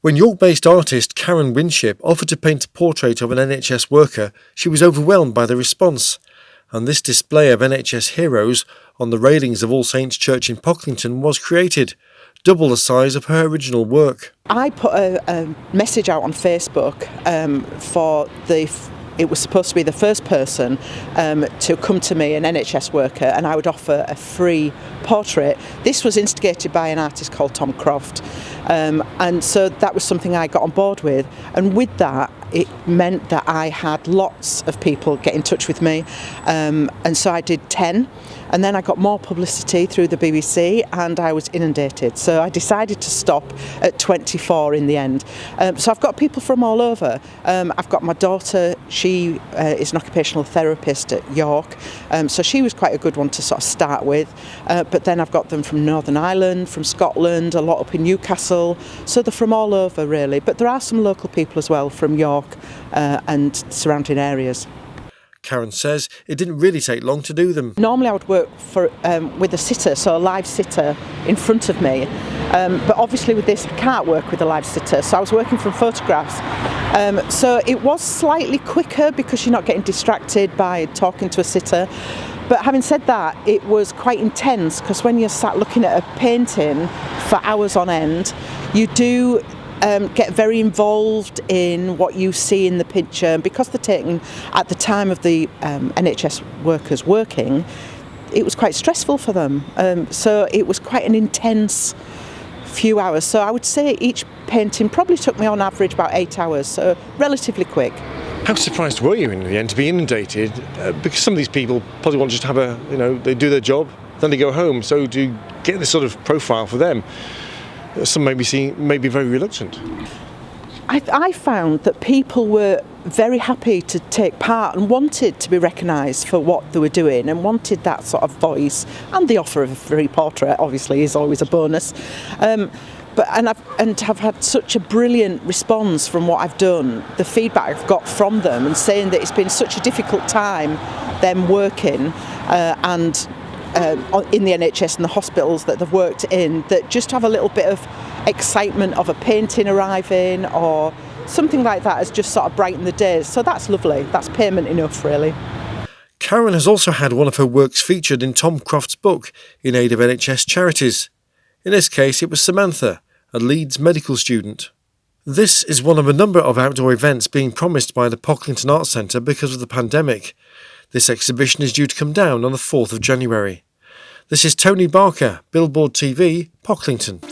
When York-based artist Karen Winship offered to paint a portrait of an NHS worker, she was overwhelmed by the response. And this display of NHS Heroes on the railings of All Saints Church in Pocklington was created, double the size of her original work. I put a message out on Facebook it was supposed to be the first person to come to me, an NHS worker, and I would offer a free portrait. This was instigated by an artist called Tom Croft, and so that was something I got on board with, and with that it meant that I had lots of people get in touch with me, and so I did 10, and then I got more publicity through the BBC and I was inundated, so I decided to stop at 24 in the end. So I've got people from all over. I've got my daughter, she is an occupational therapist at York, so she was quite a good one to sort of start with, but then I've got them from Northern Ireland, from Scotland, a lot up in Newcastle, so they're from all over really, but there are some local people as well from York and surrounding areas. Karen says it didn't really take long to do them. Normally I would work with a sitter, so a live sitter in front of me, but obviously with this I can't work with a live sitter, so I was working from photographs. So it was slightly quicker because you're not getting distracted by talking to a sitter. But having said that, it was quite intense because when you're sat looking at a painting for hours on end, you do get very involved in what you see in the picture, and because they're taken at the time of the NHS workers working, it was quite stressful for them, so it was quite an intense few hours. So I would say each painting probably took me on average about 8 hours, so relatively quick. How surprised were you in the end to be inundated? Because some of these people probably want just to have they do their job, then they go home, so to get this sort of profile for them, some may be very reluctant. I found that people were very happy to take part and wanted to be recognised for what they were doing and wanted that sort of voice, and the offer of a free portrait obviously is always a bonus. But have had such a brilliant response from what I've done, the feedback I've got from them, and saying that it's been such a difficult time them working and in the NHS and the hospitals that they've worked in, that just have a little bit of excitement of a painting arriving or something like that has just sort of brightened the days. So that's lovely. That's payment enough, really. Karen has also had one of her works featured in Tom Croft's book in aid of NHS charities. In this case, it was Samantha, a Leeds medical student. This is one of a number of outdoor events being promised by the Pocklington Arts Centre because of the pandemic. This exhibition is due to come down on the 4th of January. This is Tony Barker, Billboard TV, Pocklington.